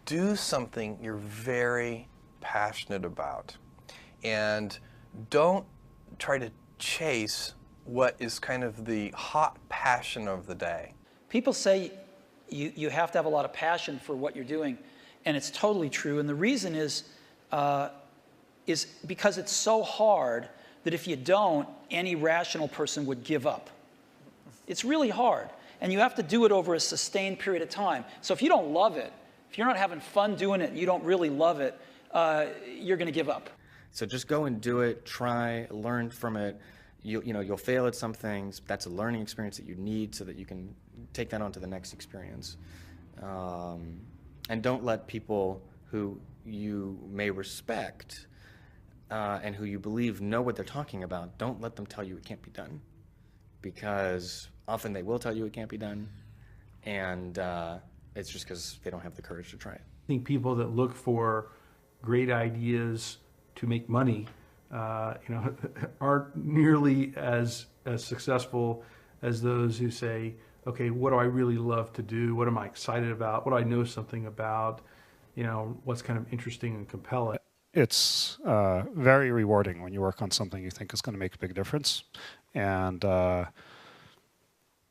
do something you're very passionate about. And don't try to chase what is kind of the hot passion of the day. People say you have to have a lot of passion for what you're doing, and it's totally true. And the reason is because it's so hard that if you don't, any rational person would give up. It's really hard, and you have to do it over a sustained period of time. So if you don't love it, if you're not having fun doing it, you don't really love it, you're going to give up. So just go and do it, try, learn from it. You'll fail at some things. That's a learning experience that you need so that you can take that on to the next experience. And don't let people who you may respect and who you believe know what they're talking about, don't let them tell you it can't be done. Because often they will tell you it can't be done, and it's just because they don't have the courage to try it. I think people that look for great ideas to make money, aren't nearly as successful as those who say, okay, what do I really love to do? What am I excited about? What do I know something about? What's kind of interesting and compelling? It's very rewarding when you work on something you think is going to make a big difference. And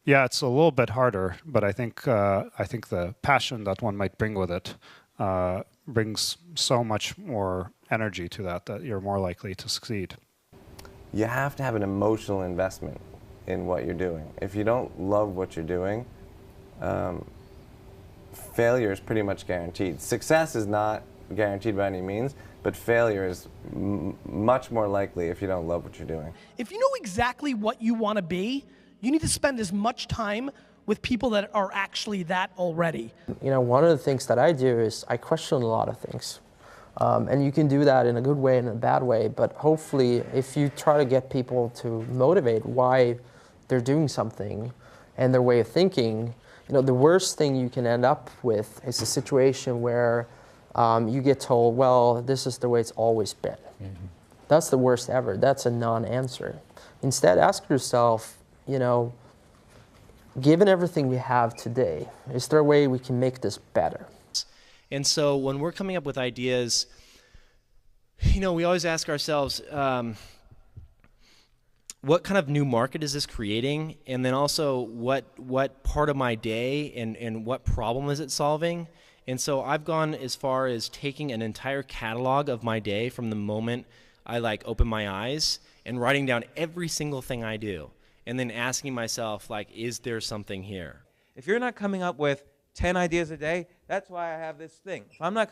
yeah, it's a little bit harder, but I think the passion that one might bring with it brings so much more energy to that you're more likely to succeed. You have to have an emotional investment in what you're doing. If you don't love what you're doing, failure is pretty much guaranteed. Success is not guaranteed by any means, but failure is much more likely if you don't love what you're doing. If you know exactly what you want to be, you need to spend as much time with people that are actually that already. One of the things that I do is I question a lot of things. And you can do that in a good way and a bad way, but hopefully if you try to get people to motivate why they're doing something and their way of thinking, the worst thing you can end up with is a situation where you get told, well, this is the way it's always been. Mm-hmm. That's the worst ever. That's a non-answer. Instead, ask yourself, given everything we have today, is there a way we can make this better? And so when we're coming up with ideas, we always ask ourselves, what kind of new market is this creating? And then also, what part of my day and what problem is it solving? And so I've gone as far as taking an entire catalog of my day from the moment I open my eyes and writing down every single thing I do. And then asking myself, is there something here? If you're not coming up with 10 ideas a day, that's why I have this thing. If I'm not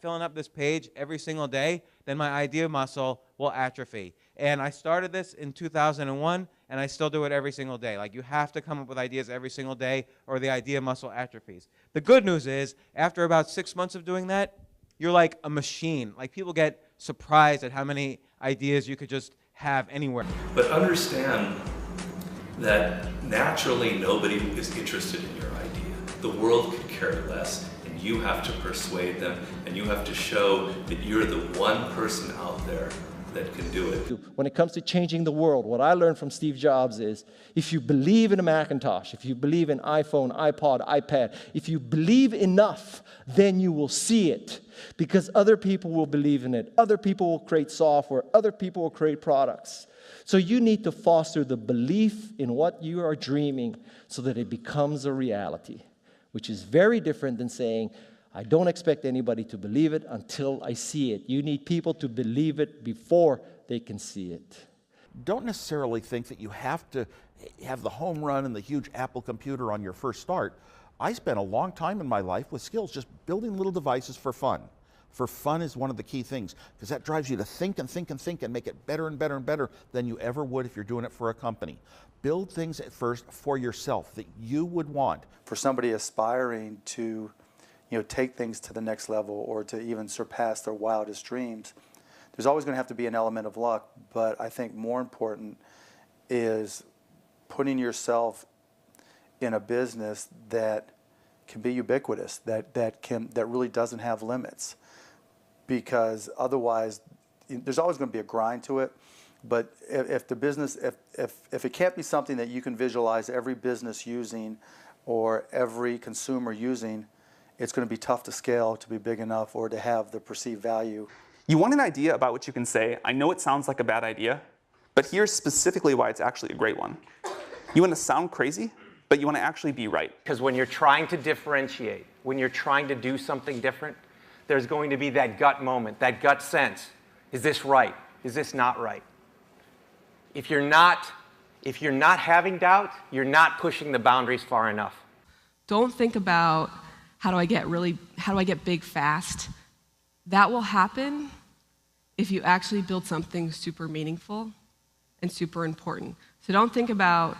filling up this page every single day, then my idea muscle will atrophy. And I started this in 2001, and I still do it every single day. You have to come up with ideas every single day, or the idea muscle atrophies. The good news is, after about 6 months of doing that, you're like a machine. People get surprised at how many ideas you could just have anywhere. But understand that naturally nobody is interested in your idea. The world could care less, and you have to persuade them, and you have to show that you're the one person out there that can do it. When it comes to changing the world, what I learned from Steve Jobs is, if you believe in a Macintosh, if you believe in iPhone, iPod, iPad, if you believe enough, then you will see it. Because other people will believe in it. Other people will create software. Other people will create products. So you need to foster the belief in what you are dreaming so that it becomes a reality, which is very different than saying, I don't expect anybody to believe it until I see it. You need people to believe it before they can see it. Don't necessarily think that you have to have the home run and the huge Apple computer on your first start. I spent a long time in my life with skills just building little devices for fun. For fun is one of the key things, because that drives you to think and think and think and make it better and better and better than you ever would if you're doing it for a company. Build things at first for yourself that you would want. For somebody aspiring to take things to the next level or to even surpass their wildest dreams, there's always going to have to be an element of luck, but I think more important is putting yourself in a business that can be ubiquitous, that really doesn't have limits. Because otherwise, there's always going to be a grind to it. But if the business, if it can't be something that you can visualize every business using or every consumer using, it's going to be tough to scale to be big enough or to have the perceived value. You want an idea about which you can say, I know it sounds like a bad idea, but here's specifically why it's actually a great one. You want to sound crazy, but you want to actually be right. Because when you're trying to differentiate, when you're trying to do something different, there's going to be that gut moment, that gut sense. Is this right? Is this not right? If you're not having doubt, you're not pushing the boundaries far enough. Don't think about how do I get big fast. That will happen if you actually build something super meaningful and super important. So don't think about,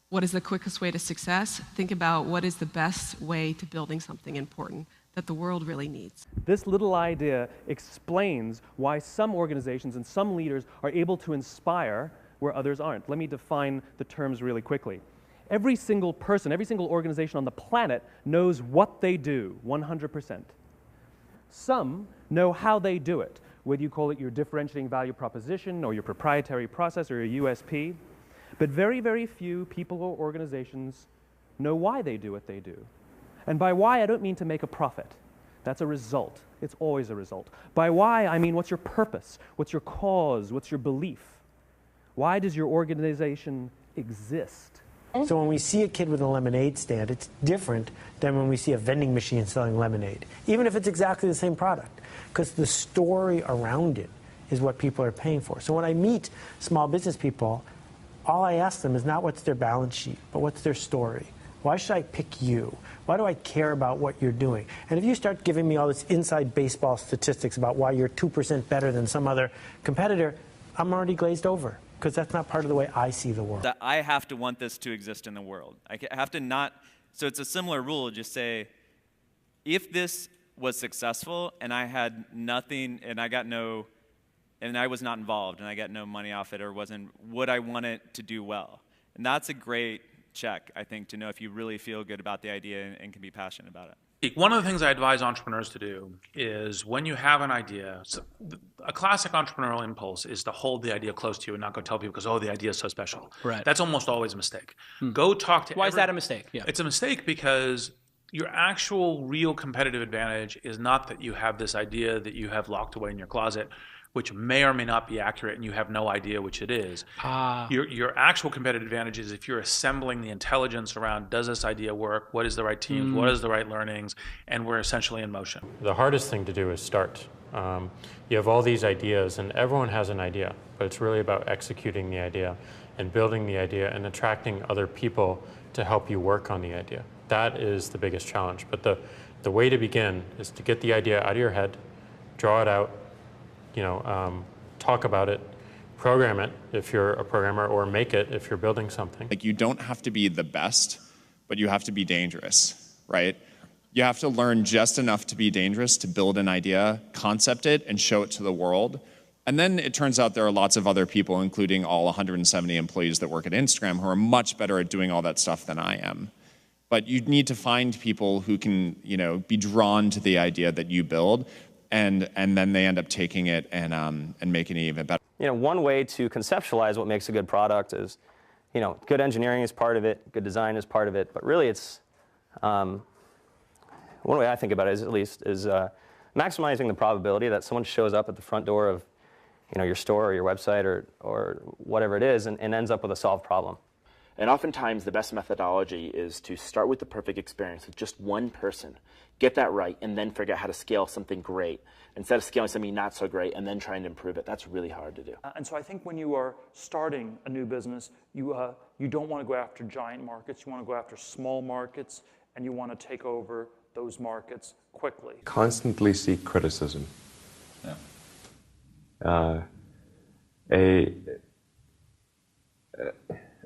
what is the quickest way to success? Think about what is the best way to building something important that the world really needs. This little idea explains why some organizations and some leaders are able to inspire where others aren't. Let me define the terms really quickly. Every single person, every single organization on the planet knows what they do, 100%. Some know how they do it, whether you call it your differentiating value proposition or your proprietary process or your USP. But very, very few people or organizations know why they do what they do. And by why, I don't mean to make a profit. That's a result. It's always a result. By why, I mean what's your purpose? What's your cause? What's your belief? Why does your organization exist? So when we see a kid with a lemonade stand, it's different than when we see a vending machine selling lemonade, even if it's exactly the same product, because the story around it is what people are paying for. So when I meet small business people, all I ask them is not what's their balance sheet, but what's their story. Why should I pick you? Why do I care about what you're doing? And if you start giving me all this inside baseball statistics about why you're 2% better than some other competitor, I'm already glazed over, because that's not part of the way I see the world. That I have to want this to exist in the world. I have to not, so it's a similar rule, just say, if this was successful and I had nothing and I was not involved and I got no money off it or would I want it to do well? And that's a great check, I think, to know if you really feel good about the idea and can be passionate about it. One of the things I advise entrepreneurs to do is when you have an idea, a classic entrepreneurial impulse is to hold the idea close to you and not go tell people because, oh, the idea is so special. Right. That's almost always a mistake. Go talk to Why is that a mistake? Yeah. It's a mistake because your actual real competitive advantage is not that you have this idea that you have locked away in your closet, which may or may not be accurate and you have no idea which it is. Your actual competitive advantage is if you're assembling the intelligence around, does this idea work? What is the right teams? What is the right learnings? And we're essentially in motion. The hardest thing to do is start. You have all these ideas and everyone has an idea, but it's really about executing the idea and building the idea and attracting other people to help you work on the idea. That is the biggest challenge. But the way to begin is to get the idea out of your head, draw it out, talk about it, program it if you're a programmer, or make it if you're building something. Like, you don't have to be the best, but you have to be dangerous, right? You have to learn just enough to be dangerous to build an idea, concept it, and show it to the world. And then it turns out there are lots of other people, including all 170 employees that work at Instagram, who are much better at doing all that stuff than I am. But you need to find people who can, be drawn to the idea that you build, and then they end up taking it and making it even better. One way to conceptualize what makes a good product is, good engineering is part of it, good design is part of it, but really it's, one way I think about it is maximizing the probability that someone shows up at the front door of, your store or your website or whatever it is and ends up with a solved problem. And oftentimes the best methodology is to start with the perfect experience with just one person, get that right, and then figure out how to scale something great instead of scaling something not so great and then trying to improve it. That's really hard to do. And so I think when you are starting a new business, you don't want to go after giant markets. You want to go after small markets, and you want to take over those markets quickly. Constantly seek criticism. Yeah.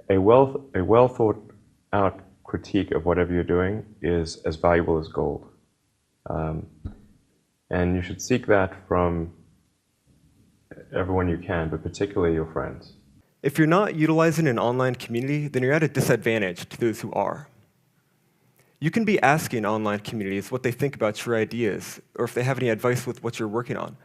A well thought out critique of whatever you're doing is as valuable as gold. And you should seek that from everyone you can, but particularly your friends. If you're not utilizing an online community, then you're at a disadvantage to those who are. You can be asking online communities what they think about your ideas, or if they have any advice with what you're working on.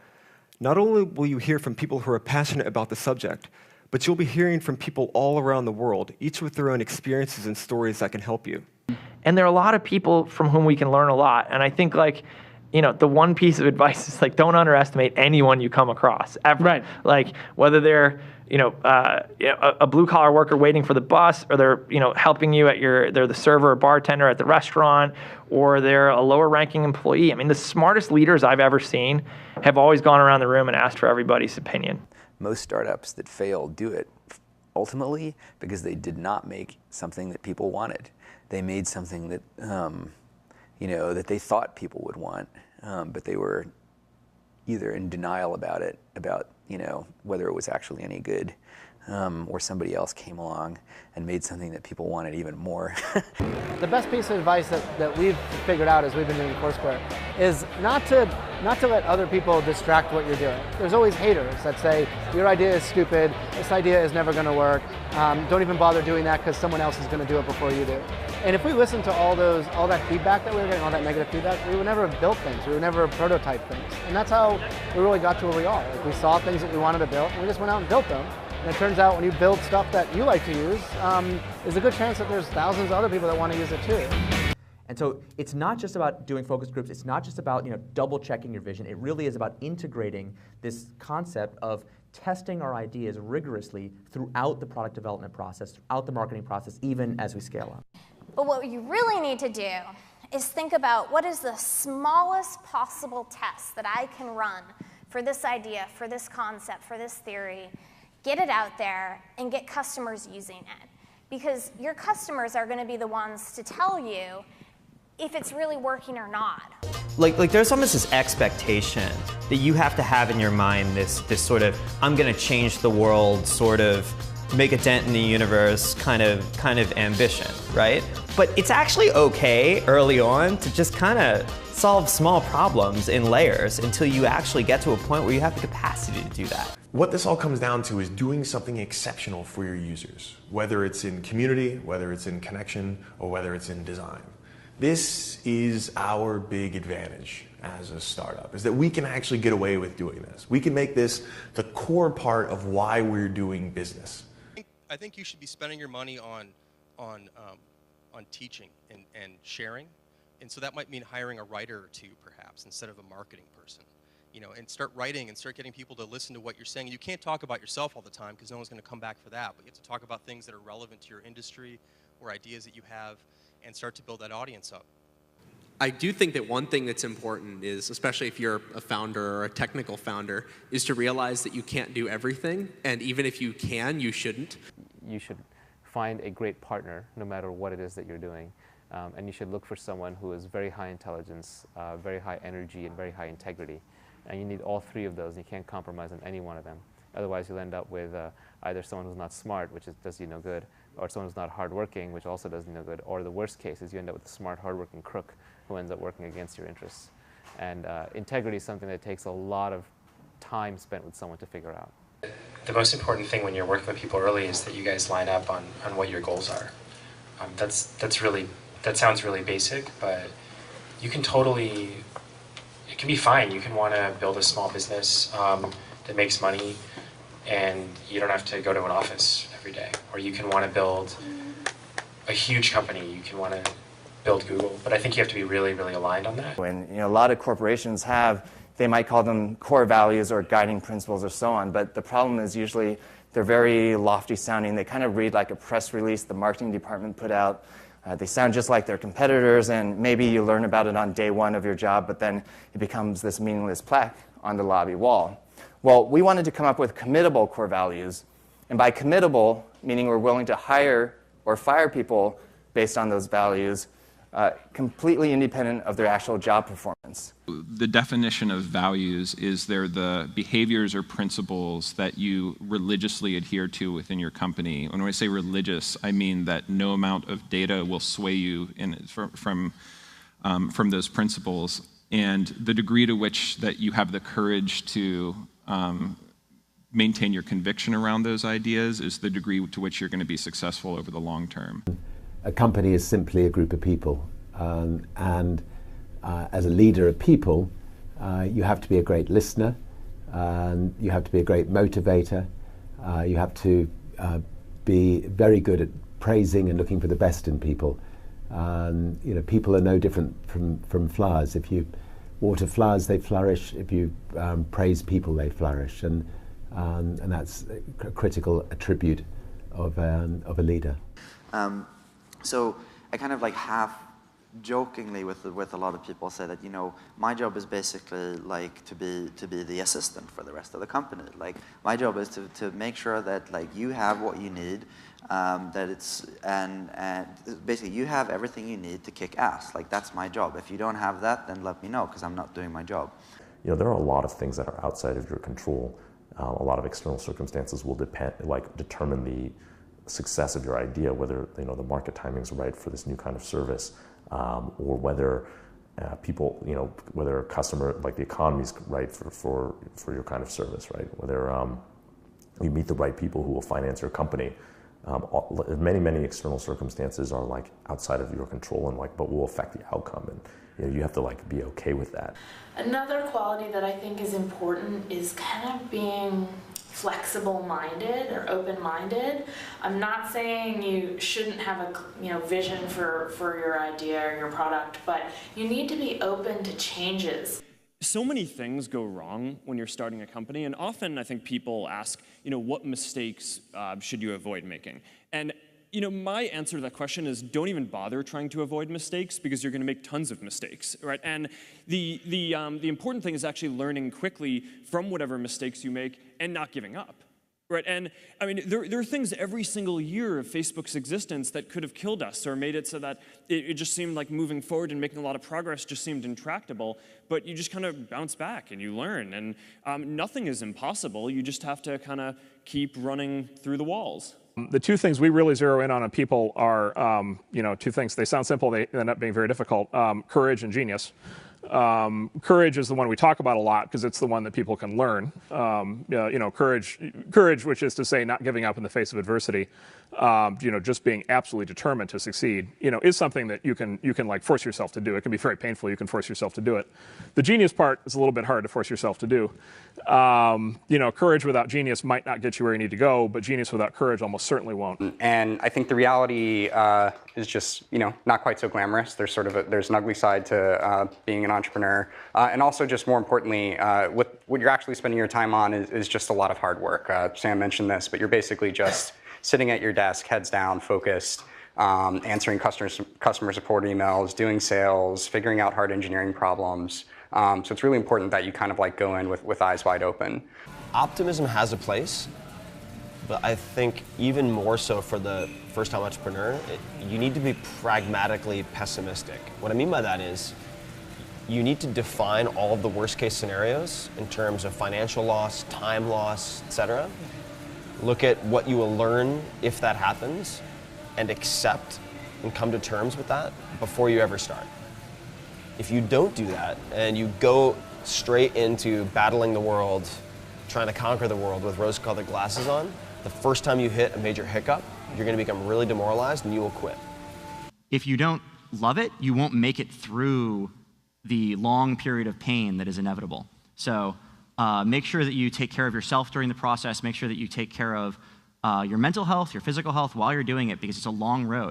Not only will you hear from people who are passionate about the subject, but you'll be hearing from people all around the world, each with their own experiences and stories that can help you. And there are a lot of people from whom we can learn a lot. And I think, like, you know, the one piece of advice is, like, don't underestimate anyone you come across ever. Right. Like, whether they're, you know, a blue collar worker waiting for the bus, or they're, you know, helping you at they're the server or bartender at the restaurant, or they're a lower ranking employee. I mean, the smartest leaders I've ever seen have always gone around the room and asked for everybody's opinion. Most startups that fail do it ultimately because they did not make something that people wanted. They made something that, you know, that they thought people would want, but they were either in denial about it, about, you know, whether it was actually any good, or somebody else came along and made something that people wanted even more. The best piece of advice that we've figured out as we've been doing Foursquare is not to let other people distract what you're doing. There's always haters that say, your idea is stupid, this idea is never going to work, don't even bother doing that because someone else is going to do it before you do. And if we listen to all that feedback that we were getting, all that negative feedback, we would never have built things, we would never have prototyped things. And that's how we really got to where we are. Like, we saw things that we wanted to build, and we just went out and built them. And it turns out when you build stuff that you like to use, there's a good chance that there's thousands of other people that want to use it too. And so it's not just about doing focus groups, it's not just about, you know, double checking your vision, it really is about integrating this concept of testing our ideas rigorously throughout the product development process, throughout the marketing process, even as we scale up. But what you really need to do is think about what is the smallest possible test that I can run for this idea, for this concept, for this theory, get it out there, and get customers using it. Because your customers are going to be the ones to tell you if it's really working or not. Like there's almost this expectation that you have to have in your mind this sort of, I'm going to change the world, sort of make a dent in the universe kind of ambition, right? But it's actually okay early on to just kind of solve small problems in layers until you actually get to a point where you have the capacity to do that. What this all comes down to is doing something exceptional for your users, whether it's in community, whether it's in connection, or whether it's in design. This is our big advantage as a startup, is that we can actually get away with doing this. We can make this the core part of why we're doing business. I think you should be spending your money on teaching and sharing, and so that might mean hiring a writer or two, perhaps, instead of a marketing person. You know, and start writing and start getting people to listen to what you're saying. You can't talk about yourself all the time because no one's going to come back for that, but you have to talk about things that are relevant to your industry or ideas that you have, and start to build that audience up. I do think that one thing that's important is, especially if you're a founder or a technical founder, is to realize that you can't do everything, and even if you can, you shouldn't. You should find a great partner, no matter what it is that you're doing, and you should look for someone who is very high intelligence, very high energy, and very high integrity. And you need all three of those, and you can't compromise on any one of them. Otherwise, you'll end up with either someone who's not smart, which does you no good, or someone who's not hardworking, which also does you no good, or the worst case is you end up with a smart, hardworking crook who ends up working against your interests. And integrity is something that takes a lot of time spent with someone to figure out. The most important thing when you're working with people early is that you guys line up on what your goals are. That sounds really basic, but you can totally, it can be fine. You can want to build a small business that makes money, and you don't have to go to an office every day. Or you can want to build a huge company. You can want to build Google, but I think you have to be really, really aligned on that. When a lot of corporations have, they might call them core values or guiding principles or so on, but the problem is usually they're very lofty sounding. They kind of read like a press release the marketing department put out. They sound just like their competitors, and maybe you learn about it on day one of your job, but then it becomes this meaningless plaque on the lobby wall. Well, we wanted to come up with committable core values, and by committable, meaning we're willing to hire or fire people based on those values, completely independent of their actual job performance. The definition of values is they're the behaviors or principles that you religiously adhere to within your company. When I say religious, I mean that no amount of data will sway you from those principles, and the degree to which that you have the courage to maintain your conviction around those ideas is the degree to which you're going to be successful over the long term. A company is simply a group of people, and as a leader of people, you have to be a great listener, you have to be a great motivator, You have to be very good at praising and looking for the best in people. People are no different from flowers. If you water flowers, they flourish. If you praise people, they flourish. And that's a critical attribute of a leader. So I kind of like half jokingly with a lot of people say that, my job is basically like to be the assistant for the rest of the company. Like my job is to make sure that like you have what you need, that it's and basically you have everything you need to kick ass. Like that's my job. If you don't have that, then let me know because I'm not doing my job. There are a lot of things that are outside of your control. A lot of external circumstances will determine the success of your idea, whether the market timing is right for this new kind of service, or whether people, whether a customer, like the economy is right for your kind of service, right? Whether you meet the right people who will finance your company. Many external circumstances are like outside of your control and but will affect the outcome, and you have to be okay with that. Another quality that I think is important is kind of being flexible-minded or open-minded. I'm not saying you shouldn't have a vision for your idea or your product, but you need to be open to changes. So many things go wrong when you're starting a company, and often I think people ask, what mistakes should you avoid making? And my answer to that question is don't even bother trying to avoid mistakes because you're going to make tons of mistakes, right? And the important thing is actually learning quickly from whatever mistakes you make and not giving up, right? And I mean, there are things every single year of Facebook's existence that could have killed us or made it so that it just seemed like moving forward and making a lot of progress just seemed intractable, but you just kind of bounce back and you learn, and nothing is impossible. You just have to kind of keep running through the walls. The two things we really zero in on people are, two things. They sound simple, they end up being very difficult. Courage and genius. Courage is the one we talk about a lot because it's the one that people can learn. Courage, which is to say not giving up in the face of adversity, just being absolutely determined to succeed, is something that you can like force yourself to do. It can be very painful. You can force yourself to do it. The genius part is a little bit hard to force yourself to do. Courage without genius might not get you where you need to go, but genius without courage almost certainly won't. And I think the reality is just, not quite so glamorous. There's there's an ugly side to being an entrepreneur. And also just more importantly, what you're actually spending your time on is just a lot of hard work. Sam mentioned this, but you're basically just sitting at your desk, heads down, focused, answering customer support emails, doing sales, figuring out hard engineering problems. So it's really important that you kind of go in with eyes wide open. Optimism has a place, but I think even more so for the first-time entrepreneur, you need to be pragmatically pessimistic. What I mean by that is you need to define all of the worst-case scenarios in terms of financial loss, time loss, etc. Look at what you will learn if that happens and accept and come to terms with that before you ever start. If you don't do that and you go straight into battling the world, trying to conquer the world with rose-colored glasses on, the first time you hit a major hiccup, you're going to become really demoralized and you will quit. If you don't love it, you won't make it through the long period of pain that is inevitable. So make sure that you take care of yourself during the process. Make sure that you take care of your mental health, your physical health while you're doing it, because it's a long road.